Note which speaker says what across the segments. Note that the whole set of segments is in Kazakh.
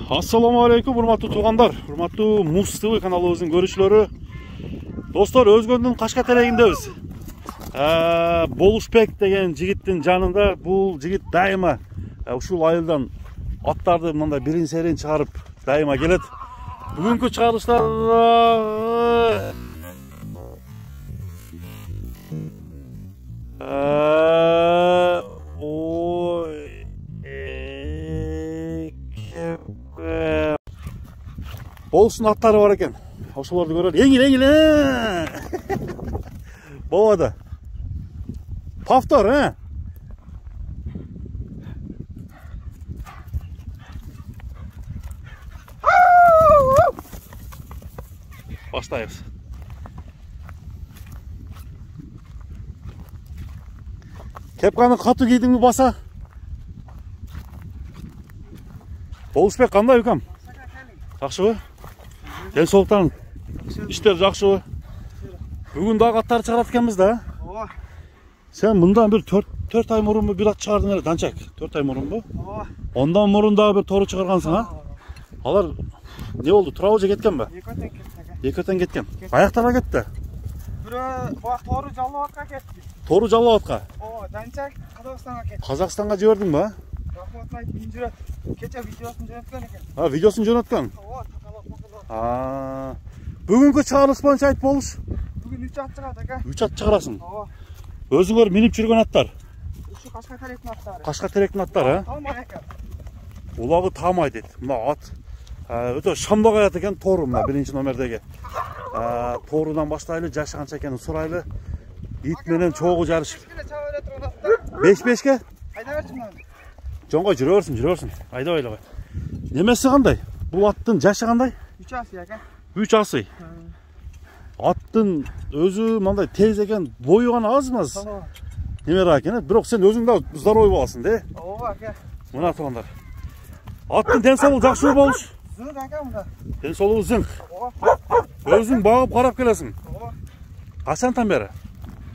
Speaker 1: Assalamu alaikum, урматтуу туугандар, урматтуу Муз ТВ каналыбыздын көрүүчүлөрү. Достор, Өзгөндүн Кашкатерегиндебиз. Болушбек деген жигиттин жанында бул жигит дайыма ушул айылдан аттарды мындай бирин серин чыгарып дайыма келет. Бүгүнкү чыгарылыштар Болуштун аттары бар экен. Ошолорду көрөлү. Эңил. Болду. Повтор, Баштайбыз. Кепканы катуу кийдиңби баса? Болушбек кандай укам? Жакшыбы? Ден соолуктан иштер жакшыбы? Бүгүн дагы аттар чыгарат экенбиз да? Ооба. Сен мындан бир 4 ай мурунбу бир ат чыгардың эле, Данчак? 4 ай мурунбу? Ооба. Ондан мурун дагы бир тору чыгаргансың, а? Алар не болду? Турабы же кеткенби? Экөөтөн кеткен. Аяктарга кетти.
Speaker 2: Бирөө бак тору Жалал атка кетти.
Speaker 1: Тору Жалал атка?
Speaker 2: Ооба, Данчак Казакстанга кетти.
Speaker 1: Казакстанга жибердиңби, а?
Speaker 2: Рахматына айтып жүрөт. Кече видеосун жөнөткөн экен.
Speaker 1: Видеосун жөнөткөн?
Speaker 2: Ооба,
Speaker 1: Бүгүнкү чыгарылыш боюнча айт болуш.
Speaker 2: Бүгүн 3 ат чыгат экен.
Speaker 1: 3 ат чыгарасың.
Speaker 2: Ооба.
Speaker 1: Өзүңөр минип жүргөн аттар.
Speaker 2: Ушу Кашкатеректин аттары.
Speaker 1: Кашкатеректин аттары, а?
Speaker 2: Талмай экен.
Speaker 1: Улагы таамай дейт. Мына ат өтө шамдак аят экен, тору мына биринчи номердеги. Торудан баштайлы, жашаганча экенин сурайлы. Ит менен чогуу жарышып. 5-5ке?
Speaker 2: Айда берчи мына.
Speaker 1: Жоңго жүрө берсин. Айдабай эле кой. Немеси кандай? Бул аттын жашы кандай?
Speaker 2: 3 асы экен.
Speaker 1: 3 асы. Аттын өзү мындай тез экен, бою гана аз-маз. Немере экен, бирок сен өзүң да здоровый боласың, де?
Speaker 2: Ооба, ака.
Speaker 1: Мына туугандар. Аттын ден соолугу жакшы болуш.
Speaker 2: Зыңк ака мында.
Speaker 1: Ден соолугу зыңк.
Speaker 2: Ооба.
Speaker 1: Өзүң багып карап келесиң.
Speaker 2: Ооба.
Speaker 1: Качантан бери?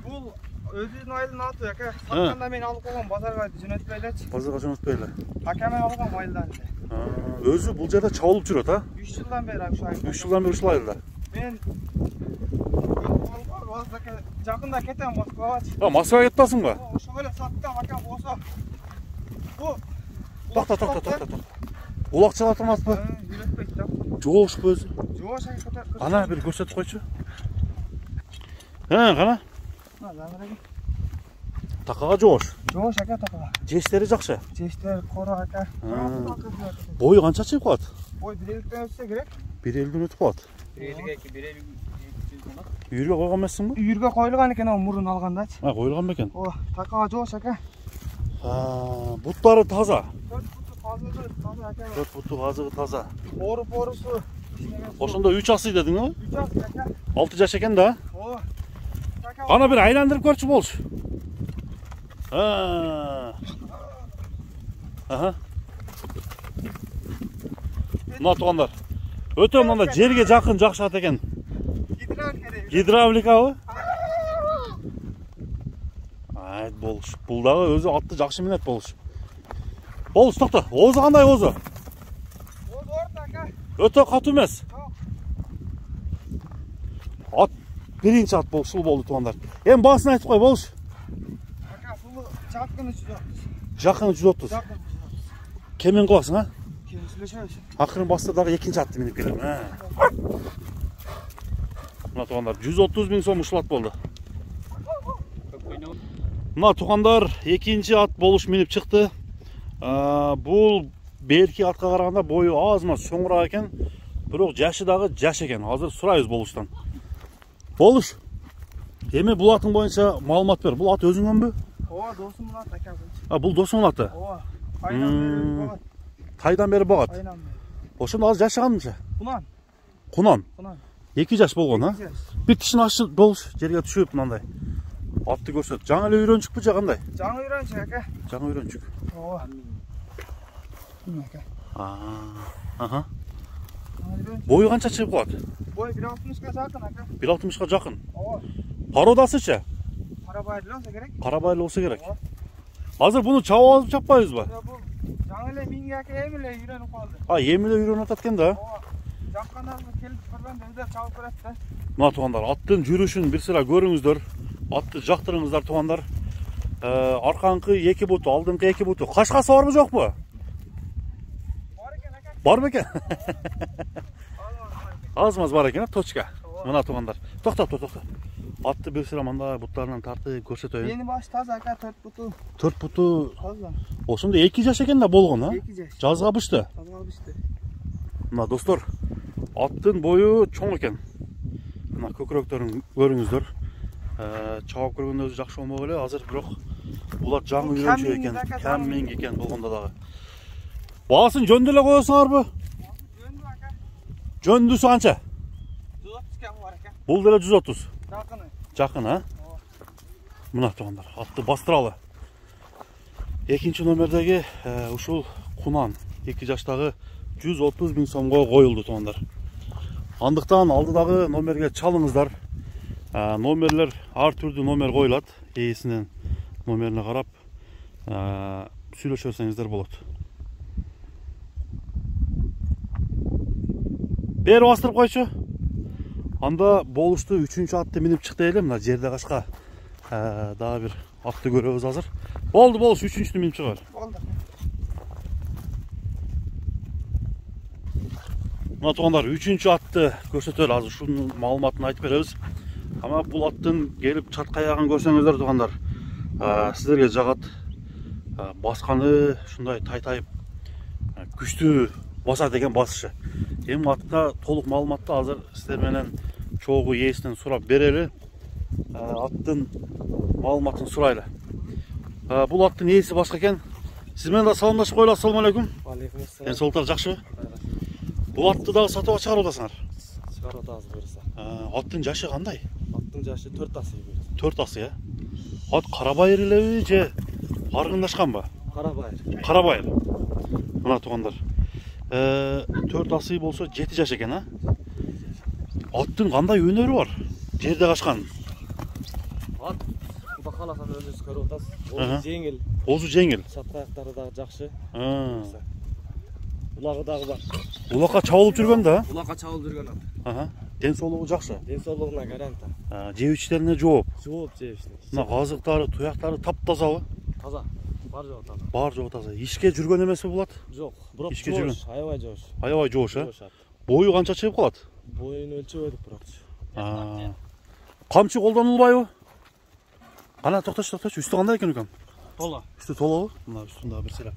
Speaker 2: Бул өзүнүн айылдын аты ака. Сатканда мен алып койгон базарга жөнөтпөйлөчү.
Speaker 1: Базарга жөнөтпөйлө.
Speaker 2: Акамен алган айылдан.
Speaker 1: Өзү бул жерде чабылып жүрөт, а?
Speaker 2: 3 жылдан бери ушу айылда.
Speaker 1: 3 жылдан бери ушул айылда.
Speaker 2: Мен жакында кетем Москвага.
Speaker 1: Москвага кетип атасыңбы?
Speaker 2: Ошол эле саттым ака болсо. Бу
Speaker 1: Такта. Улак чыга турмасбы?
Speaker 2: Үйрөтпөйт да.
Speaker 1: Жоошпу өзү?
Speaker 2: Жоош ака.
Speaker 1: Ана бир көрсөтүп койчу. Кана? Такага жоош.
Speaker 2: Жоош ака такага.
Speaker 1: Жештери жакшы.
Speaker 2: Жештер коро ака.
Speaker 1: Бою канча чыгып калат?
Speaker 2: Бой 1 элден өтсө керек.
Speaker 1: 1 элден өтүп калат.
Speaker 2: 1 элге 1 эл.
Speaker 1: Үйүргө койгон эмессиңби?
Speaker 2: Үйүргө коюлган экен, о мурун алгандачы.
Speaker 1: Коюлган бекен.
Speaker 2: Ооба, такага жоош ака.
Speaker 1: Буттары таза.
Speaker 2: 4 буту таза ака.
Speaker 1: 4 буту азыгы таза.
Speaker 2: Порусу.
Speaker 1: Ошондо 3 асы дедиңби?
Speaker 2: 3 асы ака.
Speaker 1: 6 жаш экен да?
Speaker 2: Ооба.
Speaker 1: Ана бир айландырып көрчү болуш. Мына туугандар. Өтө мында жерге жакын жакшы ат экен. Гидравликабы? Айт болуш. Бул дагы өзү атты жакшы минет болуш. Болуш, токто. Оозу кандай оозу?
Speaker 2: Оозу орто ака.
Speaker 1: Өтө катуу эмес. Ат биринчи ат болуш, ушул болду туугандар. Эми баасын айтып кой болуш.
Speaker 2: Ака, бул жакын 330.
Speaker 1: Жакын 330. Кемен кыласың, а?
Speaker 2: Кемен сүйлөшөбүз.
Speaker 1: Акырын басты дагы экинчи атты минип келем. Мына туугандар 130 000 сом ушул ат болду. Мына туугандар экинчи ат болуш минип чыкты. Бул берки атка караганда бою аз-маз чоңураак экен, бирок жашы дагы жаш экен. Азыр сурайбыз болуштан. Болуш. Эми бул атын боюнча маалымат бер. Бул ат өзүңөнбү?
Speaker 2: Ооба, досумдун аты ака.
Speaker 1: Бул досуңдун аты?
Speaker 2: Ооба. Айдан
Speaker 1: Тайдан бери багат.
Speaker 2: Айдан бери.
Speaker 1: Ошондо азыр жашаганмынча?
Speaker 2: Кунан.
Speaker 1: 2 жаш болгон, а? Бир тишин ачып болуш, жерге түшүп мындай. Атты көрсөт. Жаңы эле үйрөнчүкпү же кандай?
Speaker 2: Жаңы үйрөнчүк ака.
Speaker 1: Жаңы үйрөнчүк.
Speaker 2: Ооба. Ака.
Speaker 1: Бою канча чыгып калат?
Speaker 2: Бой 1.60га жакын ака.
Speaker 1: 1.60га жакын.
Speaker 2: Ооба.
Speaker 1: Породасычы?
Speaker 2: Карабайлы болсо керек.
Speaker 1: Карабайлы болсо керек. Азыр буну чабып алып чаппайбызбы?
Speaker 2: Бул жаңы Аңыле минге әке еміле үйреніп қалды.
Speaker 1: Еміле үйреніп атат да.
Speaker 2: Жаққандарымыз келіп бірден өздері чалып көреді да.
Speaker 1: Мына туғандар, аттың жүрішін бір sıra көріңіздер. Атты жақтырыңыздар туғандар. Арқаңқы екі бұты, алдыңқы екі бұты. Қашқасы бар мı жоқ mu?
Speaker 2: Бар екен әке.
Speaker 1: Бар mı екен? Азмаз бар екен, точка. Мына туғандар. Тоқта. Атты бір sıra мында бұттарынан тарты көрсетейін.
Speaker 2: Yeni baş таза әке 4 бұты.
Speaker 1: 4 бұты.
Speaker 2: Таза.
Speaker 1: Осында 2 жаш екен да болған, а?
Speaker 2: 2 жаш.
Speaker 1: Жазға бышты.
Speaker 2: Таза бышты.
Speaker 1: Мына достар, аттың бойы чоң екен. Мына көкіректерін көріңіздер. Чауап көргенде өзі жақсы болмау келе, азыр бірақ бұлар жаңы үйренші екен, кәммен екен болғанда дағы. Басын жөнделе қойасыңар бі?
Speaker 2: Жөнді әке.
Speaker 1: Жөндісі қанша?
Speaker 2: 130 кем бар әке.
Speaker 1: Бұл деле 130.
Speaker 2: Жақыны.
Speaker 1: Жақын, а? Мына туғандар, атты бастыралы. Екінші номердегі ұшыл құнан, 2 жаштағы 130 000 сомға қойылды туғандар. Андықтан алдыдағы номерге чалыңыздар. Номерлер ар түрді номер қойылады. Иесінен номеріне қарап сөйлесеңіздер болады. Бері бастырып қойшы. Анда болышты 3-ші атты мініп шықты елі. Мына жерде қашқа дағы бір атты көреміз азыр. Болды болыш 3-ші мініп шығар.
Speaker 2: Болды.
Speaker 1: Мына туғандар 3-ші атты көрсетер. Азыр шының малыматын айтып береміз. Ама бұл аттың келіп чатқаяғын көрсеңіздер туғандар. Сіздерге жағат. Басқаны шындай тай-тайып күшті баса деген басышы. Ем атқа толық малыматты азыр сіздерменен чоғы иесінен сұрап берелі. Аттың малыматын сұрайлы. Бұл аттың иесі басқа екен. Сізмен де салымдашып қойлы. Ассаламу алейкум.
Speaker 2: Алейкум.
Speaker 1: Солтар жақшы. Бұл атты дағы сатуға шығару дасыңар.
Speaker 2: Шығару дағыз бөрісі.
Speaker 1: Аттың жашы қандай?
Speaker 2: Аттың жашы 4 асы бөрісі.
Speaker 1: 4 асы, я? Ат қарабайыр елеуі же арғындашқан ба?
Speaker 2: Қарабайыр.
Speaker 1: Қарабайыр. Мына туғандар. 4 асы болса 7 жаш екен, а? Аттың қандай өнері бар? Жерде қашқан.
Speaker 2: Ат құда қаласан өзіңіз көріп отырсыз. Ол жеңіл.
Speaker 1: Өзі жеңіл.
Speaker 2: Шатқаяқтары дағы жақсы. Улағы дағы бар.
Speaker 1: Улаққа чауылып жүрген да?
Speaker 2: Улаққа чауылып жүрген ат.
Speaker 1: Денсаулығы жақсы.
Speaker 2: Денсаулығына гаранта.
Speaker 1: Жеуіштеріне жауап.
Speaker 2: Жауап жеуішіне.
Speaker 1: Мына қазықтары, тұяқтары тап-таза ба?
Speaker 2: Таза. Бар жоқ таза.
Speaker 1: Бар жоқ таза. Ишке жүрген емес пе болады?
Speaker 2: Жоқ. Бірақ
Speaker 1: Ишке жүрген.
Speaker 2: Аябай жош.
Speaker 1: Аябай жош, а? Бойы қанша шығып қалады?
Speaker 2: Бойын өлчеп едік бірақ.
Speaker 1: Қамшы қолданылбай ба? Қана тоқташы. Үсті қандай екен өкем?
Speaker 2: Тола.
Speaker 1: Үсті тола ба? Мына үстінде бір сірә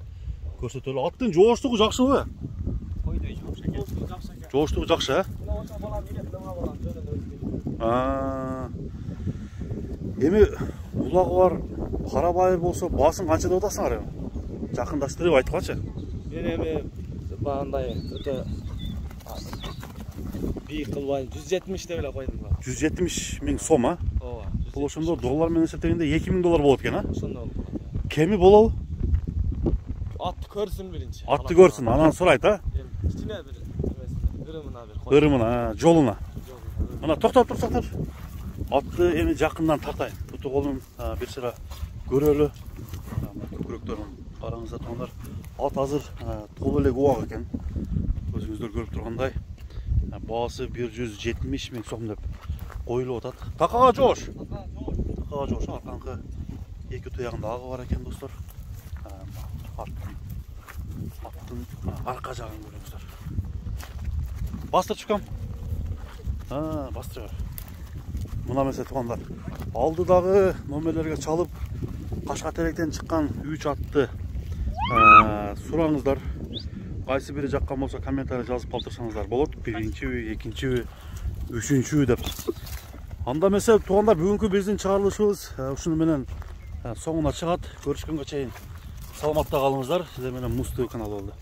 Speaker 1: көрсетелі. Аттың жоштығы жақсы ба?
Speaker 2: Қойдай жош екен.
Speaker 1: Жоштығы жақсы, а? Емі ұлағы бар, қарабайыр болса, басын қанша да отасың әрі? Жақындаштырып айтып қанша?
Speaker 2: Мен емі бағандай өте бейік қылбайын 170 деп қойдым ба?
Speaker 1: 170 000 сом, а?
Speaker 2: Ова.
Speaker 1: Бұл ошында доллармен есептегенде 2000 доллар болады екен, а?
Speaker 2: Сонда болады.
Speaker 1: Кеми болау?
Speaker 2: Атты көрсін бірінші.
Speaker 1: Атты көрсін, анан сұрайды, а?
Speaker 2: Кішкене бір ырымына бір.
Speaker 1: Ырымына, жолына. Мына тоқтап тұрсақтар. Атты емі жақыннан тартайын. Бұты қолын бір sıra көрелі. Көкіректерін қараңызда тұрғандар. Ат азыр толы елек уақ екен. Өзіңіздер көріп тұрғандай. Бағасы 170 000 сом деп қойылып отады. Тақаға жош. Тақаға жош. Арқаңқы екі тұяғында ағы бар екен достар. Аттың арқа жағын көріңіздер. Бастыр шықам. Бастыр бар. Мына мәсе туғандар. Алдыдағы номерлерге чалып, Қашқа теректен шыққан 3 атты сұраңыздар. Қайсы бірі жаққан болса комментарий жазып қалдырсаңыздар болады. Бірінші, екінші, үшінші деп. Анда мәсе туғандар бүгінгі біздің шығарылышымыз ұшыны менен соңына шығады. Көрішкенге чейін саламатта қалыңыздар. Сіздер менен Музтв каналы болды.